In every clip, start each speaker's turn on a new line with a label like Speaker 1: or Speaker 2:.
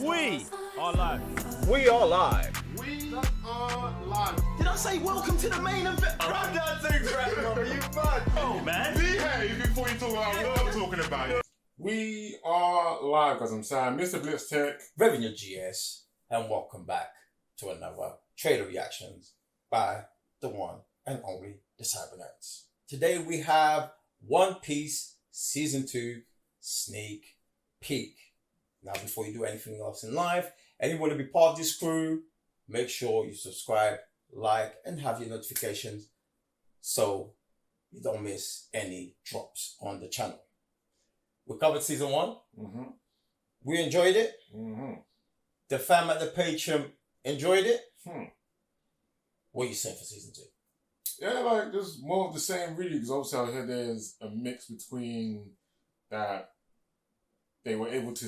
Speaker 1: We are live.
Speaker 2: We are live.
Speaker 3: We are live.
Speaker 1: Did I say welcome to the main event?
Speaker 3: I'm not too great, bro. You mad?
Speaker 1: Oh, man.
Speaker 3: Behave before you talk about what I'm talking about. We are live, because I'm Sam, Mr. Blitz Tech.
Speaker 2: Revenue GS, and welcome back to another Trader Reactions by the one and only the Cybernerds. Today we have One Piece Season 2 Sneak Peek. Now, before you do anything else in life, and you want to be part of this crew, make sure you subscribe, like, and have your notifications so you don't miss any drops on the channel. We covered Season 1.
Speaker 3: Mm-hmm.
Speaker 2: We enjoyed it.
Speaker 3: Mm-hmm.
Speaker 2: The fam at the Patreon enjoyed it. What are you saying for Season 2?
Speaker 3: Yeah, like, just more of the same, really, because obviously I heard there's a mix between that they were able to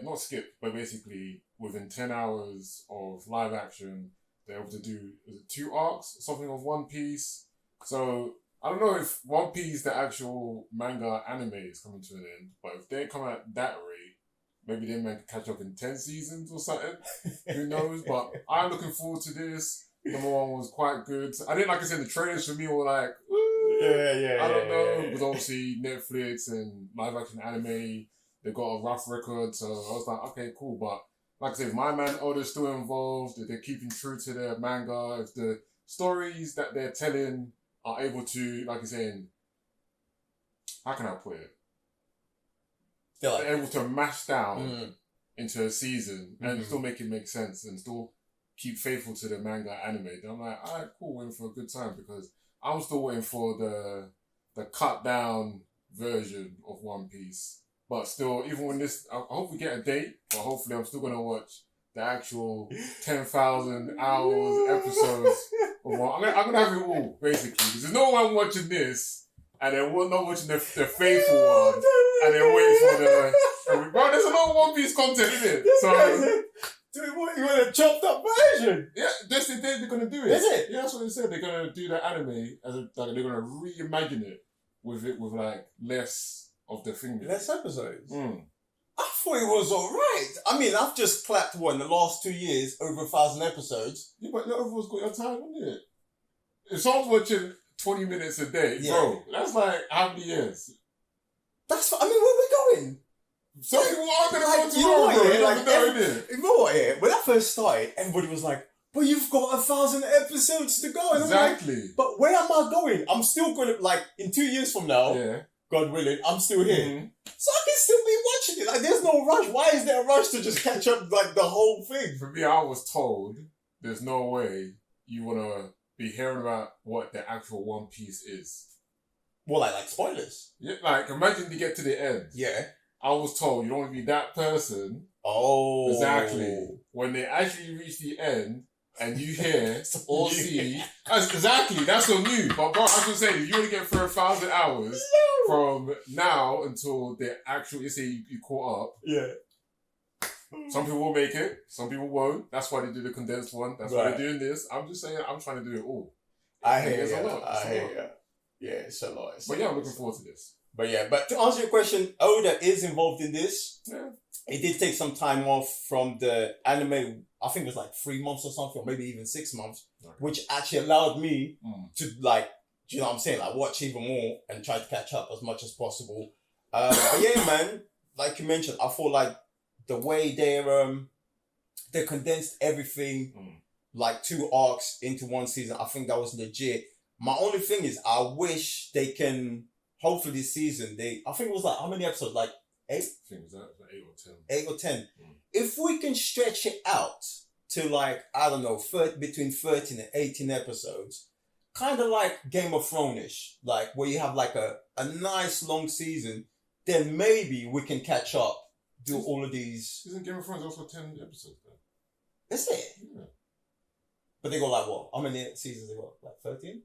Speaker 3: not skip, but basically within 10 hours of live action, they're able to do 2 arcs, something of One Piece. So I don't know if One Piece, the actual manga anime, is coming to an end, but if they come at that rate, maybe they might catch up in 10 seasons or something. Who knows? But I'm looking forward to this. Number 1 was quite good. I didn't, like I said, the trailers for me were like, I don't know, because obviously Netflix and live action anime, they've got a rough record, so I was like, okay, cool. But like I said, if my man Oda's still involved, if they're keeping true to their manga, if the stories that they're telling are able to, like you're saying, how can I put it? They're able to mash down into a season and still make it make sense and still keep faithful to the manga anime. Then I'm like, all right, cool, waiting for a good time, because I'm still waiting for the cut down version of One Piece. But still, even when this, I hope we get a date, but hopefully I'm still going to watch the actual 10,000 hours episodes of one. I'm gonna have it all, basically. Because there's no one watching this, and then we're not watching the faithful one, and then wait for the... Bro, there's a lot of One Piece content, isn't it? So...
Speaker 2: Do you want a chopped up version?
Speaker 3: Yeah, that's the day they're going to do it.
Speaker 2: Is it?
Speaker 3: Yeah, that's what they said. They're going to do the anime, they're going to reimagine it with like less of the thing.
Speaker 2: Less episodes? I thought it was alright. I mean, I've just clapped, in the last 2 years, over 1,000 episodes.
Speaker 3: Yeah, but not everyone's got your time, isn't it? If someone's watching 20 minutes a day, bro, that's like how many years?
Speaker 2: Where we going?
Speaker 3: Some people are going to go tomorrow,
Speaker 2: you know what,
Speaker 3: bro.
Speaker 2: yeah,
Speaker 3: You
Speaker 2: like,
Speaker 3: never know, innit?
Speaker 2: You know what, yeah? When I first started, everybody was like, but you've got 1,000 episodes to go. And
Speaker 3: Exactly.
Speaker 2: I'm like, but where am I going? I'm still going to, like, in 2 years from now, God willing, I'm still here. So I can still be watching it. Like, there's no rush. Why is there a rush to just catch up, like, the whole thing?
Speaker 3: For me, I was told there's no way you want to be hearing about what the actual One Piece is.
Speaker 2: Well, like spoilers.
Speaker 3: Yeah, like, imagine you get to the end.
Speaker 2: Yeah. I
Speaker 3: was told you don't want to be that person.
Speaker 2: Oh.
Speaker 3: Exactly. When they actually reach the end and you hear or see. That's on you. But bro, I was going to say, if you want to get through 1,000 hours from now until the actual, you say you caught up.
Speaker 2: Yeah.
Speaker 3: Some people will make it. Some people won't. That's why they do the condensed one. That's why they're doing this. I'm just saying, I'm trying to do it all.
Speaker 2: I hear you. Yeah, it's a lot.
Speaker 3: But yeah, I'm looking forward to this.
Speaker 2: But to answer your question, Oda is involved in this.
Speaker 3: Yeah.
Speaker 2: He did take some time off from the anime. I think it was like 3 months or something, or maybe even 6 months, which actually allowed me to, like, do you know what I'm saying? Like, watch even more and try to catch up as much as possible. But yeah, man, like you mentioned, I feel like the way they condensed everything, like 2 arcs into 1 season, I think that was legit. My only thing is, I wish they can... Hopefully this season, I think it was like, how many episodes? Like 8?
Speaker 3: I think it was that, like 8 or 10.
Speaker 2: 8 or 10. If we can stretch it out to like, I don't know, between 13 and 18 episodes, kind of like Game of Thrones-ish, like where you have like a nice long season, then maybe we can catch up, do all of these.
Speaker 3: Isn't Game of Thrones also 10 episodes though?
Speaker 2: Is it?
Speaker 3: Yeah.
Speaker 2: But they got like what? How many seasons they got? Like 13?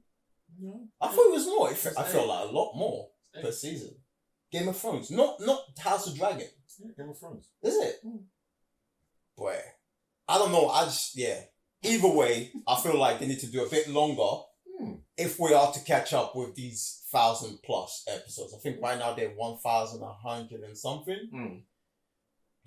Speaker 3: No.
Speaker 2: I thought it was more. I felt like a lot more per season. Game of Thrones. Not House of Dragon.
Speaker 3: Yeah, Game of Thrones.
Speaker 2: Is it? Boy. I don't know. Either way, I feel like they need to do a bit longer if we are to catch up with these 1,000+ episodes. I think right now they're 1,100 and something.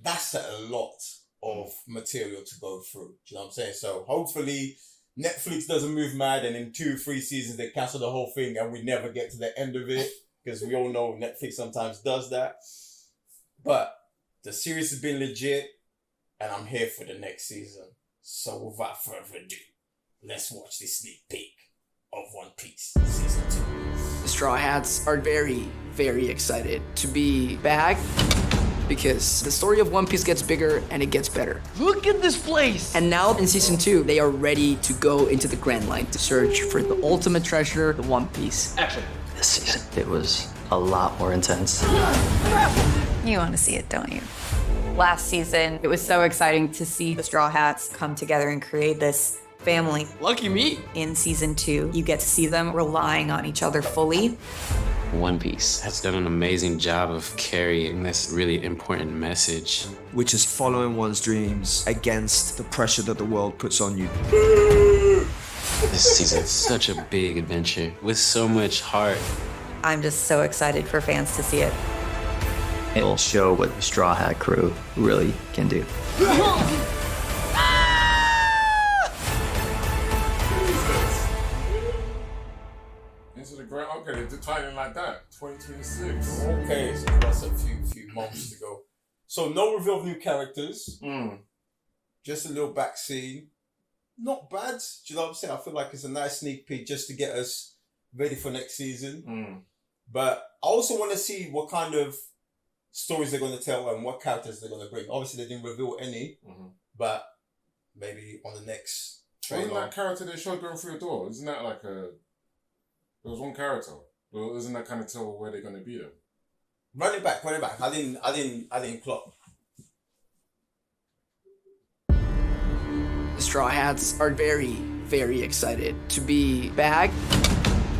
Speaker 2: that's a lot of material to go through. Do you know what I'm saying? So hopefully Netflix doesn't move mad and in 2-3 seasons they cancel the whole thing and we never get to the end of it, because we all know Netflix sometimes does that. But the series has been legit and I'm here for the next season. So without further ado, let's watch this sneak peek of One Piece Season 2.
Speaker 4: The Straw Hats are very, very excited to be back because the story of One Piece gets bigger and it gets better.
Speaker 5: Look at this place!
Speaker 4: And now in Season 2, they are ready to go into the Grand Line to search for the ultimate treasure, the One Piece.
Speaker 5: Action.
Speaker 6: This season, it was a lot more intense.
Speaker 7: You want to see it, don't you? Last season, it was so exciting to see the Straw Hats come together and create this family.
Speaker 5: Lucky me.
Speaker 7: In Season 2, you get to see them relying on each other fully.
Speaker 8: One Piece has done an amazing job of carrying this really important message.
Speaker 9: Which is following one's dreams against the pressure that the world puts on you.
Speaker 8: This season is such a big adventure with so much heart.
Speaker 7: I'm just so excited for fans to see it.
Speaker 6: It'll show what the Straw Hat crew really can do.
Speaker 3: Into the Grand. Okay, they're tighten like that. 2026.
Speaker 2: Okay, so that's a few months to go. So no reveal of new characters. Just a little back scene. Not bad. Do you know what I'm saying? I feel like it's a nice sneak peek just to get us ready for next season. But I also want to see what kind of stories they're going to tell and what characters they're going to bring. Obviously, they didn't reveal any, but maybe on the next trailer.
Speaker 3: Wasn't that character they showed going through the door? Isn't that like a... There was one character. Well, isn't that kind of tell where they're going to be then?
Speaker 2: Run it back. I didn't clock.
Speaker 4: The Straw Hats are very, very excited to be back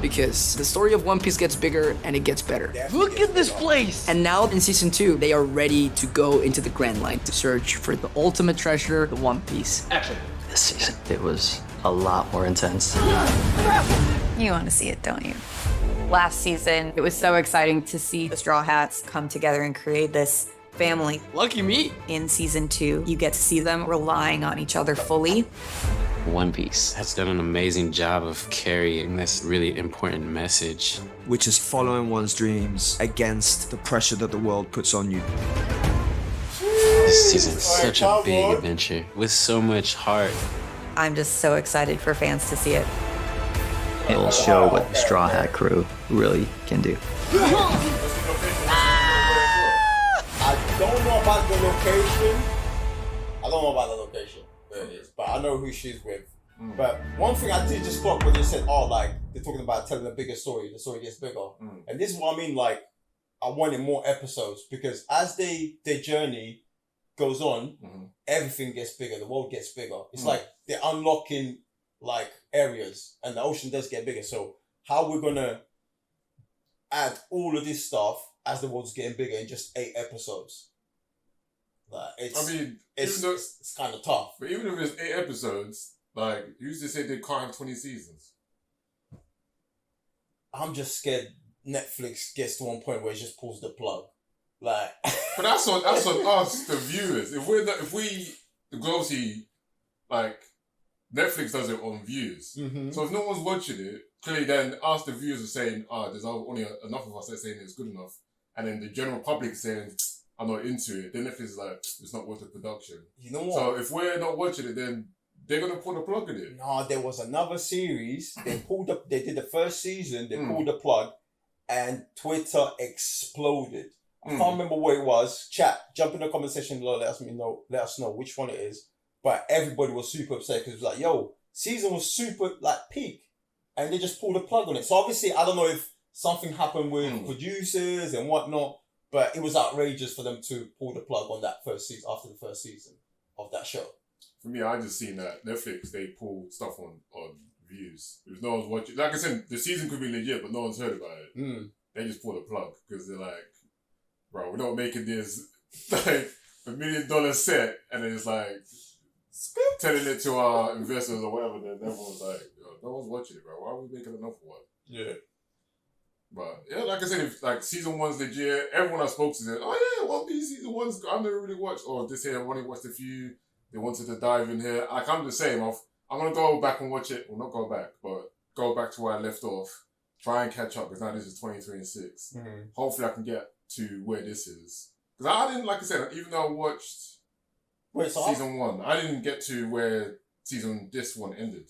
Speaker 4: because the story of One Piece gets bigger and it gets better.
Speaker 5: Look at this place!
Speaker 4: And now in Season 2, they are ready to go into the Grand Line to search for the ultimate treasure, the One Piece.
Speaker 5: Action.
Speaker 6: This season, it was a lot more intense.
Speaker 7: You want to see it, don't you? Last season, it was so exciting to see the Straw Hats come together and create this family.
Speaker 5: Lucky me.
Speaker 7: In Season 2, you get to see them relying on each other fully.
Speaker 8: One Piece has done an amazing job of carrying this really important message.
Speaker 9: Which is following one's dreams against the pressure that the world puts on you.
Speaker 8: This season is such a big adventure with so much heart.
Speaker 7: I'm just so excited for fans to see it.
Speaker 6: It'll show what the Straw Hat crew really can do.
Speaker 2: I don't know about the location. Where it is, but I know who she's with. But one thing I did just clock when they said, "Oh, like they're talking about telling a bigger story. The story gets bigger," and this is what I mean. Like, I wanted more episodes because as their journey goes on, everything gets bigger. The world gets bigger. It's like they're unlocking like areas, and the ocean does get bigger. So how we're gonna add all of this stuff as the world's getting bigger in just 8 episodes? Like, it's kind of tough.
Speaker 3: But even if it's 8 episodes, like, you used to say they can't have 20 seasons.
Speaker 2: I'm just scared Netflix gets to one point where it just pulls the plug. Like,
Speaker 3: but that's on us, the viewers. Because obviously, like, Netflix does it on views. So if no one's watching it, clearly then us, the viewers, are saying, there's only enough of us that are saying it's good enough. And then the general public is saying, I'm not into it. Then Netflix is like, it's not worth the production.
Speaker 2: You know what?
Speaker 3: So if we're not watching it, then they're going to pull the plug in it.
Speaker 2: No, there was another series. They did the first season, they pulled the plug, and Twitter exploded. I can't remember what it was. Chat, jump in the comment section below, let us know which one it is. But everybody was super upset because it was like, yo, season was super like peak, and they just pulled the plug on it. So obviously, I don't know if something happened with producers and whatnot, but it was outrageous for them to pull the plug on that first season after the first season of that show.
Speaker 3: For me, I just seen that Netflix, they pull stuff on views. Because no one's watching. Like I said, the season could be legit, but no one's heard about it. They just pull the plug because they're like, bro, we're not making this like $1 million set, and then it's like telling it to our investors or whatever. Then everyone's like, yo, no one's watching it, bro. Why are we making enough for one?
Speaker 2: Yeah.
Speaker 3: But yeah, like I said, if like season 1's legit, everyone I spoke to said, "Oh yeah, One Piece season 1's. I've never really watched. Or this here, I've only watched a few. They wanted to dive in here. Like I'm the same. I'm gonna go back and watch it. Well, not go back, but go back to where I left off. Try and catch up because now this is 2026. Hopefully, I can get to where this is. Because I didn't, like I said, even though I watched season 1, I didn't get to where this one ended.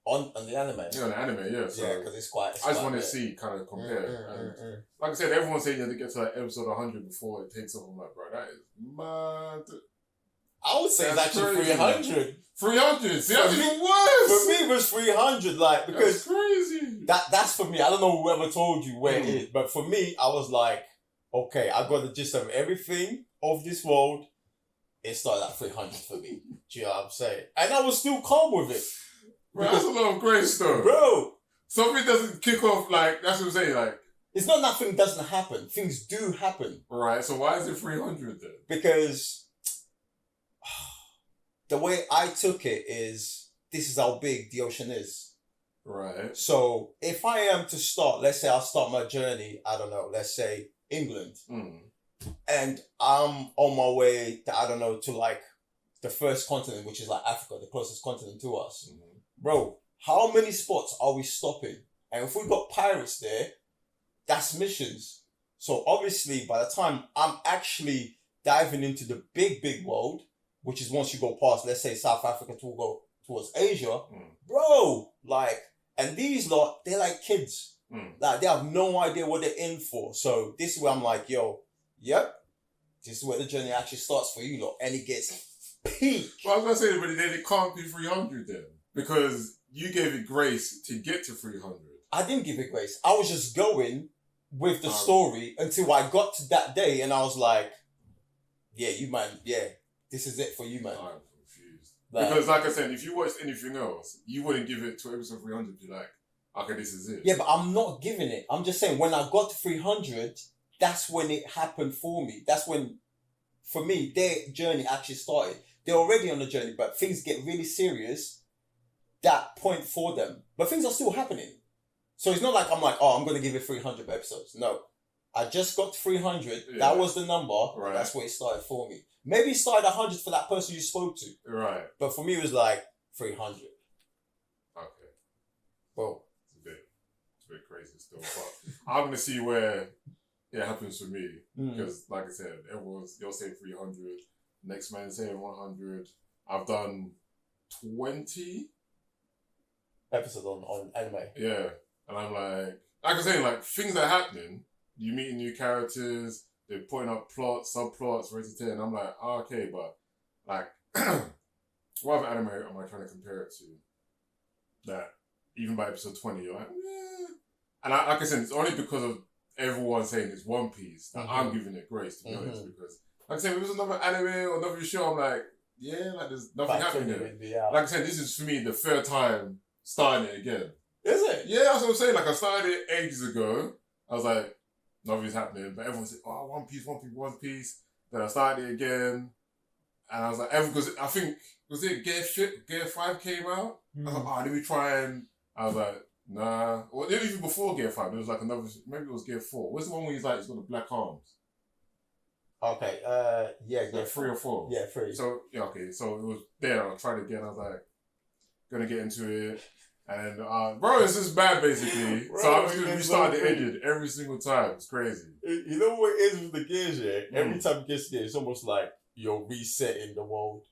Speaker 2: On the anime?
Speaker 3: Yeah, on the anime, yeah. So
Speaker 2: yeah, because it's quite...
Speaker 3: I just want to see, kind of compare. And like I said, everyone's saying you have to get to like episode 100 before it takes off. I'm like, bro, that is mad.
Speaker 2: I would say it's actually 300.
Speaker 3: 300? See, that's even worse!
Speaker 2: For me, it was 300, like, because...
Speaker 3: That's crazy.
Speaker 2: That's for me. I don't know whoever told you where it is, but for me, I was like, okay, I got the gist of everything of this world. It started at 300 for me. Do you know what I'm saying? And I was still calm with it.
Speaker 3: Bro, that's a lot of grace, though.
Speaker 2: Bro!
Speaker 3: Something doesn't kick off, like, that's what I'm saying, like...
Speaker 2: It's not nothing doesn't happen. Things do happen.
Speaker 3: Right, so why is it 300 then?
Speaker 2: Because the way I took it is, this is how big the ocean is.
Speaker 3: Right.
Speaker 2: So if I am to start, let's say I'll start my journey, I don't know, let's say England. And I'm on my way to, I don't know, to like the first continent, which is like Africa, the closest continent to us. Bro, how many spots are we stopping? And if we got pirates there, that's missions. So obviously, by the time I'm actually diving into the big, big world, which is once you go past, let's say South Africa to go towards Asia, bro, like, and these lot, they're like kids. Like, they have no idea what they're in for. So this is where I'm like, yo, yep, this is where the journey actually starts for you lot. And it gets peak.
Speaker 3: Well, I was going to say, but then it can't be 300 then. Because you gave it grace to get to 300.
Speaker 2: I didn't give it grace. I was just going with the story until I got to that day and I was like, yeah, you man, yeah, this is it for you, man.
Speaker 3: I'm confused. Because like I said, if you watched anything else, you wouldn't give it to episode 300, be like, okay, this is it.
Speaker 2: Yeah, but I'm not giving it. I'm just saying, when I got to 300, that's when it happened for me. That's when, for me, their journey actually started. They're already on the journey, but things get really serious, that point for them. But things are still happening. So it's not like I'm like, oh, I'm going to give it 300 episodes. No. I just got to 300. Yeah. That was the number. Right. That's where it started for me. Maybe it started 100 for that person you spoke to.
Speaker 3: Right.
Speaker 2: But for me, it was like 300.
Speaker 3: Okay.
Speaker 2: Well,
Speaker 3: it's a bit crazy still. But I'm going to see where it happens for me. Because, like I said, you'll say 300. Next man saying 100. I've done 20
Speaker 2: episodes on anime.
Speaker 3: Yeah. And I'm like I say, like, things are happening. You meeting new characters. They're putting up plots, subplots, rated 10. And I'm like, oh, okay, but, like, what other anime am I trying to compare it to? That, even by episode 20, you're like, yeah. And like I said, it's only because of everyone saying it's One Piece that I'm giving it grace, to be honest. Because, like I said, if it was another anime or another show, I'm like, yeah, like, there's nothing happening there. Like I said, this is, for me, the third time starting it again.
Speaker 2: Is it?
Speaker 3: Yeah, that's what I'm saying. Like, I started it ages ago. I was like, nothing's happening. But everyone said, oh, One Piece. Then I started it again. And I was like, because I think, was it Gear 5 came out? I was like, oh, let me try and... I was like, nah. Well, even before Gear 5, there was like another... Maybe it was Gear 4. What's the one where he's like, he's got the black arms?
Speaker 2: Okay, yeah.
Speaker 3: Like 3 or 4?
Speaker 2: Yeah, 3.
Speaker 3: So, yeah, okay. So it was there. I tried it again. I was like, gonna get into it. And, bro, it's just bad, basically. Bro, so I'm just going to restart the engine every single time. It's crazy.
Speaker 2: You know what it is with the gears, yeah? Every time it gets gears, it's almost like you're resetting the world.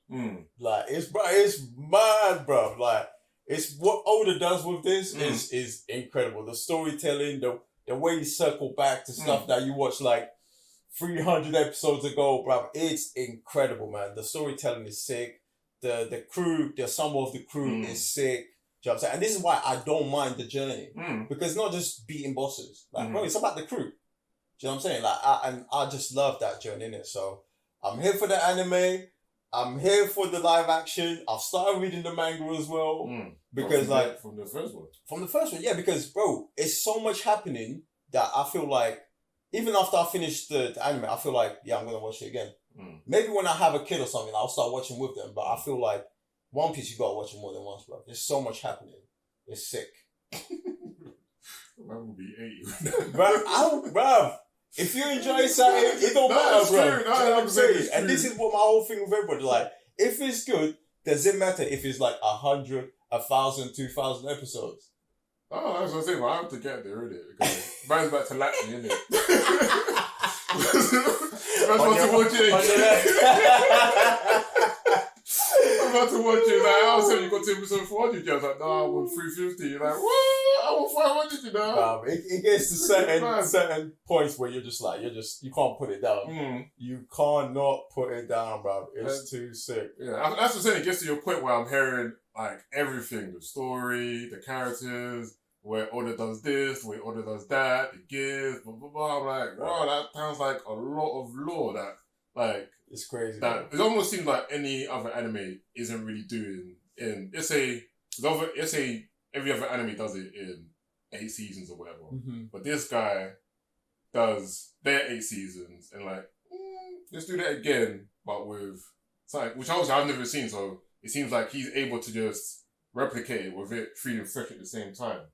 Speaker 2: Like, it's mad, bro. Like, it's what Oda does with this is incredible. The storytelling, the way you circle back to stuff that you watched, like, 300 episodes ago, bro. It's incredible, man. The storytelling is sick. The crew, the sum of the crew is sick. Do you know what I'm saying? And this is why I don't mind the journey. Because it's not just beating bosses. Like, bro, it's about the crew. Do you know what I'm saying? Like, I just love that journey, innit? So, I'm here for the anime. I'm here for the live action. I've started reading the manga as well. Because,
Speaker 3: From the first one?
Speaker 2: From the first one, yeah. Because, bro, it's so much happening that I feel like, even after I finish the anime, I feel like, yeah, I'm going to watch it again. Maybe when I have a kid or something, I'll start watching with them. But I feel like, One Piece, you gotta watch it more than once, bro. There's so much happening. It's sick.
Speaker 3: Man will be 80.
Speaker 2: Bruv, if you enjoy something, it don't matter,
Speaker 3: it's
Speaker 2: bro.
Speaker 3: true. No,
Speaker 2: You know what I'm
Speaker 3: it's
Speaker 2: saying?
Speaker 3: true.
Speaker 2: And this is what my whole thing with everybody, like, if it's good, does it matter if it's like 100, 1,000, 2,000 episodes?
Speaker 3: Oh, that's what I'm saying. But I have to get there, innit? Because man's about to lap me, innit? Man's about to watch it. I'm about to watch it. Like, I was saying you got to episode 400. I was like, no, I want 350. You're like, what? I want 500, you know?
Speaker 2: It gets to certain points where you're just like, you can't put it down. You cannot put it down, bro. It's too sick.
Speaker 3: Yeah, that's what I'm saying. It gets to your point where I'm hearing like everything, the story, the characters, where Oda does this, where Oda does that, the gears, blah, blah, blah. I'm like, wow, that sounds like a lot of lore that, like,
Speaker 2: it's crazy.
Speaker 3: That it almost seems like any other anime isn't really doing in, let's say every other anime does it in 8 seasons or whatever. But this guy does their 8 seasons and like, let's do that again, but with something, which obviously I've never seen, so it seems like he's able to just replicate it with it feeling fresh at the same time.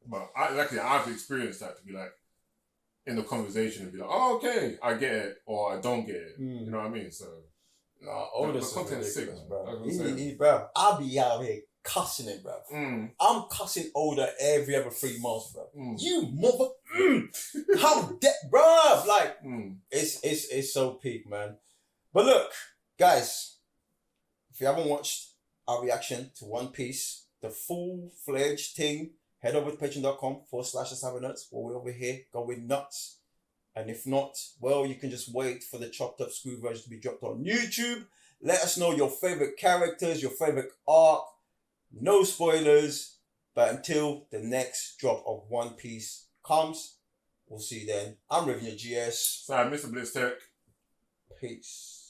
Speaker 3: But I've experienced that to be like, in the conversation and be like, oh, okay, I get it, or I don't get it. You know what I mean? So,
Speaker 2: all this
Speaker 3: the content's
Speaker 2: is ridiculous,
Speaker 3: sick,
Speaker 2: bro. Bro, I'll be out here cussing it, bro. I'm cussing Oda every other 3 months, bro. You mother, how bro? Like, it's so peak, man. But look, guys, if you haven't watched our reaction to One Piece, the full-fledged thing, head over to patreon.com/theSavvyNuts, where we're over here going nuts. And if not, well, you can just wait for the chopped up screw version to be dropped on YouTube. Let us know your favorite characters, your favorite arc. No spoilers. But until the next drop of One Piece comes, we'll see you then. I'm Rivian GS.
Speaker 3: Sorry, Mr. Blitz Tech.
Speaker 2: Peace.